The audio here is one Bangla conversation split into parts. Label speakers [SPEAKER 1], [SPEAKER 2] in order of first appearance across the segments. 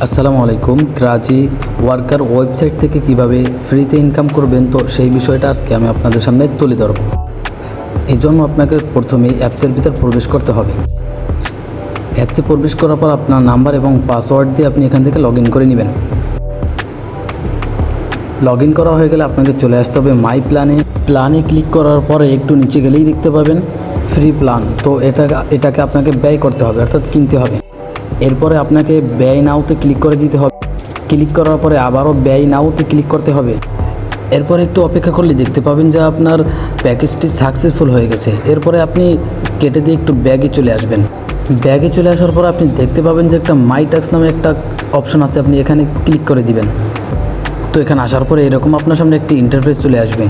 [SPEAKER 1] আসসালামু আলাইকুম। ক্রাজি ওয়ার্কার ওয়েবসাইট থেকে কিভাবে ফ্রিতে ইনকাম করবেন, তো সেই বিষয়টা আজকে আমি আপনাদের সামনে তুলে ধরব। এই জন্য আপনাকে প্রথমে অ্যাপসের ভিতর প্রবেশ করতে হবে। অ্যাপসে প্রবেশ করার পর আপনার নাম্বার এবং পাসওয়ার্ড দিয়ে আপনি এখান থেকে লগ ইন করে নেবেন। লগ ইন করা হয়ে গেলে আপনাকে চলে আসতে হবে মাই প্ল্যানে ক্লিক করার পরে একটু নিচে গেলেই দেখতে পাবেন ফ্রি প্ল্যান। তো এটাকে আপনাকে ব্যয় করতে হবে, অর্থাৎ কিনতে হবে। এরপরে আপনাকে ব্যয় নাওতে ক্লিক করে দিতে হবে। ক্লিক করার পরে আবারও ব্যয় নাওতে ক্লিক করতে হবে। এরপরে একটু অপেক্ষা করলে দেখতে পাবেন যে আপনার প্যাকেজটি সাকসেসফুল হয়ে গেছে। এরপরে আপনি কেটে দিয়ে একটু ব্যাগে চলে আসবেন। ব্যাগে চলে আসার পর আপনি দেখতে পাবেন যে একটা মাই টাস্ক নামে একটা অপশন আছে, আপনি এখানে ক্লিক করে দিবেন। তো এখানে আসার পরে এরকম আপনার সামনে একটি ইন্টারফেস চলে আসবে।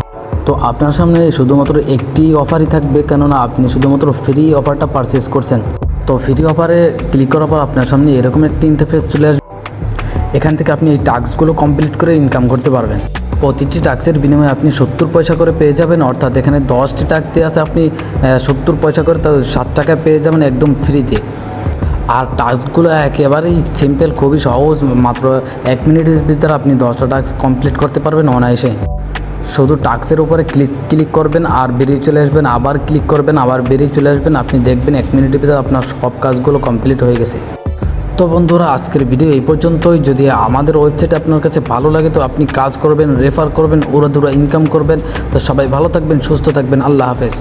[SPEAKER 1] তো আপনার সামনে শুধুমাত্র একটি অফারই থাকবে, কেননা আপনি শুধুমাত্র ফ্রি অফারটা পারচেস করছেন। তো ফ্রি অফারে ক্লিক করার পর আপনার সামনে এরকম একটি ইন্টারফেস চলে আসবে। এখান থেকে আপনি এই টাস্কগুলো কমপ্লিট করে ইনকাম করতে পারবেন। প্রতিটি টাস্কের বিনিময়ে আপনি 70 পয়সা করে পেয়ে যাবেন, অর্থাৎ এখানে 10টি টাস্ক দিয়ে আছে, আপনি 70 পয়সা করে, তো 7 টাকায় পেয়ে যাবেন একদম ফ্রিতে। আর টাস্কগুলো একেবারেই সিম্পল, খুবই সহজ। মাত্র 1 মিনিটের ভিতরে আপনি 10টা টাস্ক কমপ্লিট করতে পারবেন অনায়াসে। শুধু টাস্কের উপরে ক্লিক করবেন আর বেরিয়ে চলে আসবেন, আবার ক্লিক করবেন, আবার বেরিয়ে চলে আসবেন। আপনি দেখবেন 1 মিনিটের ভিতরে আপনার সব কাজগুলো কমপ্লিট হয়ে গেছে। তো বন্ধুরা, আজকের ভিডিও এই পর্যন্তই। যদি আমাদের ওয়েবসাইট আপনার কাছে ভালো লাগে তো আপনি কাজ করবেন, রেফার করবেন, উড়াধুরা ইনকাম করবেন। তো সবাই ভালো থাকবেন, সুস্থ থাকবেন। আল্লাহ হাফেজ।